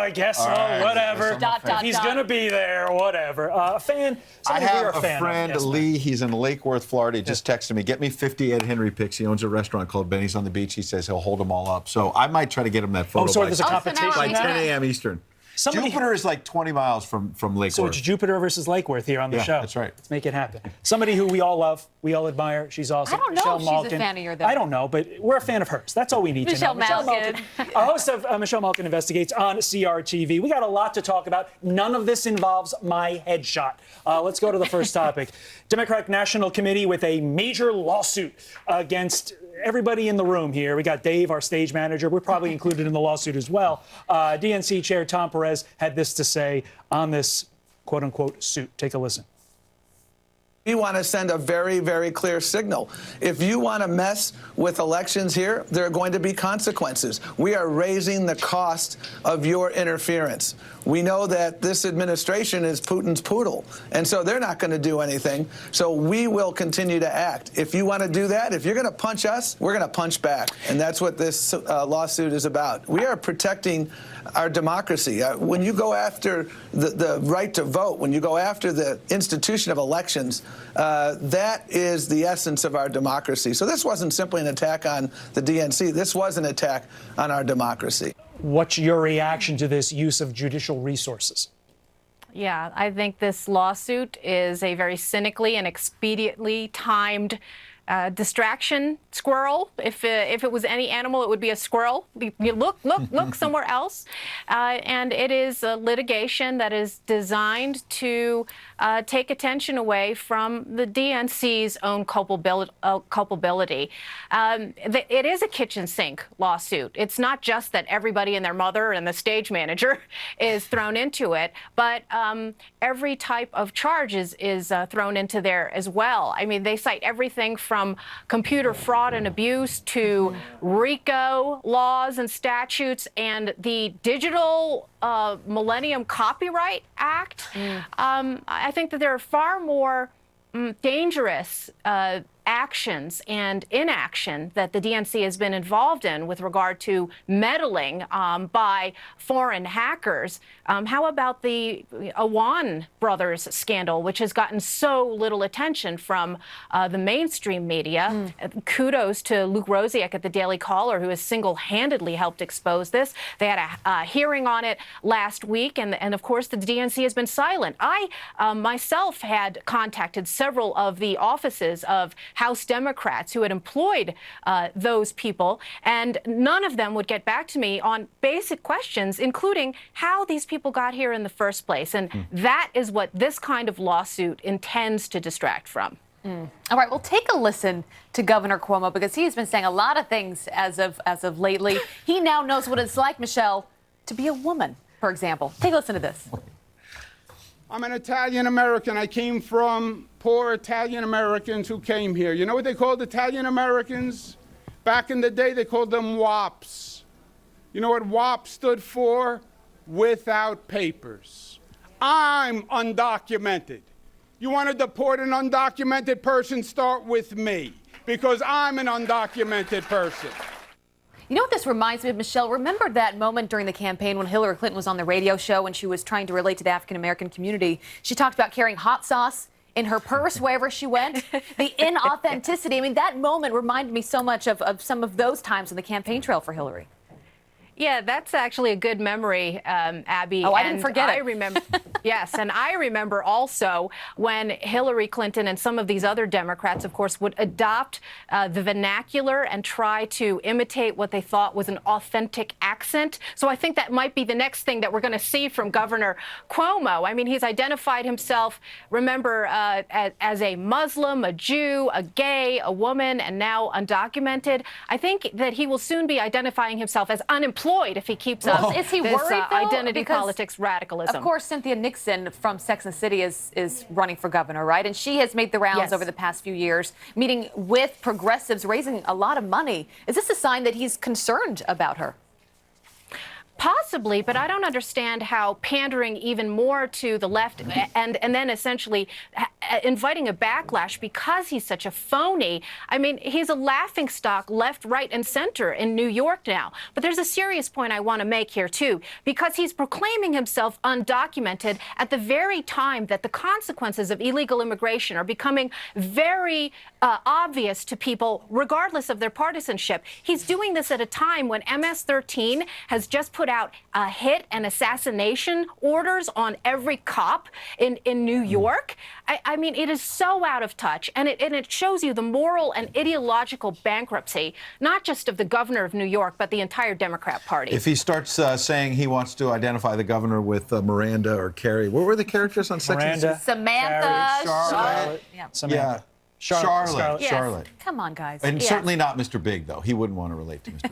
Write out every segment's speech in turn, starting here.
I guess so. Right. Whatever. If he's going to be there, whatever. A fan. I have a friend, Lee. He's in Lake Worth, Florida. He just texted me, get me 50 Ed Henry pics. He owns a restaurant called Benny's on the Beach. He says he'll hold them all up. So I might try to get him that photo. Oh, so there's a competition by 10 a.m. Eastern. Jupiter is like 20 miles from Lake Worth. So it's Jupiter versus Lake Worth here on the show. That's right. Let's make it happen. Somebody who we all love, we all admire. She's awesome. I don't know Michelle if Malkin. she's a fan of yours, though. I don't know, but we're a fan of hers. That's all we need to know. Michelle Malkin. A host of Michelle Malkin Investigates on CRTV. We got a lot to talk about. None of this involves my headshot. Let's go to the first topic. Democratic National Committee with a major lawsuit against everybody in the room here. We got Dave, our stage manager. We're probably included in the lawsuit as well. DNC Chair Tom Perez had this to say on this quote-unquote suit. Take a listen. We want to send a very, very clear signal. If you want to mess with elections here, there are going to be consequences. We are raising the cost of your interference. We know that this administration is Putin's poodle, and so they're not going to do anything. So we will continue to act. If you want to do that, if you're going to punch us, we're going to punch back. And that's what this lawsuit is about. We are protecting our democracy. When you go after the right to vote, when you go after the institution of elections, that is the essence of our democracy. So this wasn't simply an attack on the DNC. This was an attack on our democracy. What's your reaction to this use of judicial resources? Yeah, I think this lawsuit is a very cynically and expediently timed distraction squirrel. If it was any animal, it would be a squirrel. You look somewhere else. And it is a litigation that is designed to take attention away from the DNC's own culpability. It is a kitchen sink lawsuit. It's not just that everybody and their mother and the stage manager is thrown into it, but every type of charge is thrown into there as well. I mean, they cite everything from computer fraud and abuse to RICO laws and statutes and the Digital Millennium Copyright Act. I think that there are far more dangerous actions and inaction that the DNC has been involved in with regard to meddling by foreign hackers. How about the Awan brothers scandal, which has gotten so little attention from the mainstream media? Kudos to Luke Rosiak at the Daily Caller, who has single-handedly helped expose this. They had a hearing on it last week, and of course the DNC has been silent. I myself had contacted several of the offices of House Democrats who had employed those people, and none of them would get back to me on basic questions, including how these people got here in the first place. And that is what this kind of lawsuit intends to distract from. All right, well, take a listen to Governor Cuomo, because he has been saying a lot of things as of lately. He now knows what it's like, Michelle, to be a woman, for example. Take a listen to this. I'm an Italian-American. I came from poor Italian-Americans who came here. You know what they called Italian-Americans? Back in the day, they called them WAPs. You know what WAP stood for? Without papers. I'm undocumented. You want to deport an undocumented person? Start with me, because I'm an undocumented person. You know what this reminds me of, Michelle? Remember that moment during the campaign when Hillary Clinton was on the radio show and she was trying to relate to the African-American community? She talked about carrying hot sauce in her purse wherever she went. The inauthenticity. I mean, that moment reminded me so much of some of those times on the campaign trail for Hillary. Yeah, that's actually a good memory, Abby. Oh, I didn't forget it. I remember, yes, and I remember also when Hillary Clinton and some of these other Democrats, of course, would adopt the vernacular and try to imitate what they thought was an authentic accent. So I think that might be the next thing that we're going to see from Governor Cuomo. I mean, he's identified himself, remember, as a Muslim, a Jew, a gay, a woman, and now undocumented. I think that he will soon be identifying himself as unemployed if he keeps up Is he this worried, though? identity Because, politics radicalism. Of course, Cynthia Nixon from Sex and the City is running for governor, right? And she has made the rounds over the past few years, meeting with progressives, raising a lot of money. Is this a sign that he's concerned about her? Possibly, but I don't understand how pandering even more to the left and then essentially inviting a backlash because he's such a phony. I mean, he's a laughingstock left, right, and center in New York now. But there's a serious point I want to make here, too, because he's proclaiming himself undocumented at the very time that the consequences of illegal immigration are becoming very obvious to people, regardless of their partisanship. He's doing this at a time when MS-13 has just put out hit and assassination orders on every cop in New York. I mean, it is so out of touch, and it shows you the moral and ideological bankruptcy, not just of the governor of New York, but the entire Democrat Party. If he starts saying he wants to identify the governor with Miranda or Carrie, what were the characters on Sex and the Miranda, City? Samantha, Charlotte. Yeah. Samantha. Yeah. Charlotte. Charlotte. Yes. Charlotte. Come on, guys. And Yes. certainly not Mr. Big, though. He wouldn't want to relate to Mr.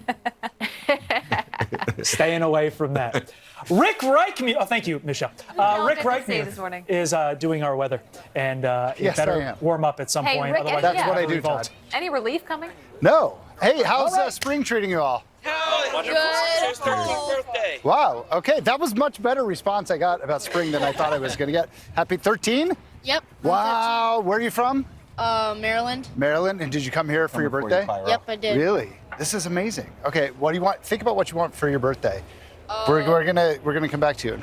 Big. Staying away from that. Rick Reich, oh, thank you, Michelle. Rick good to see you this Reich morning. is doing our weather, and you Yes, I better am. warm up at some Hey, point. Rick, Otherwise, that's you'll what I have to do, revolt. Todd. Any relief coming? No. Hey, how's spring treating you all? Wonderful. It's his 13th birthday. Wow. Okay, that was much better response I got about spring than I thought I was going to get. Happy 13? Yep. Wow. Where are you from? Maryland. Maryland. And did you come here for your Before you birthday? pyro. Yep, I did. Really? This is amazing. Okay, what do you want? Think about what you want for your birthday. We're gonna come back to you.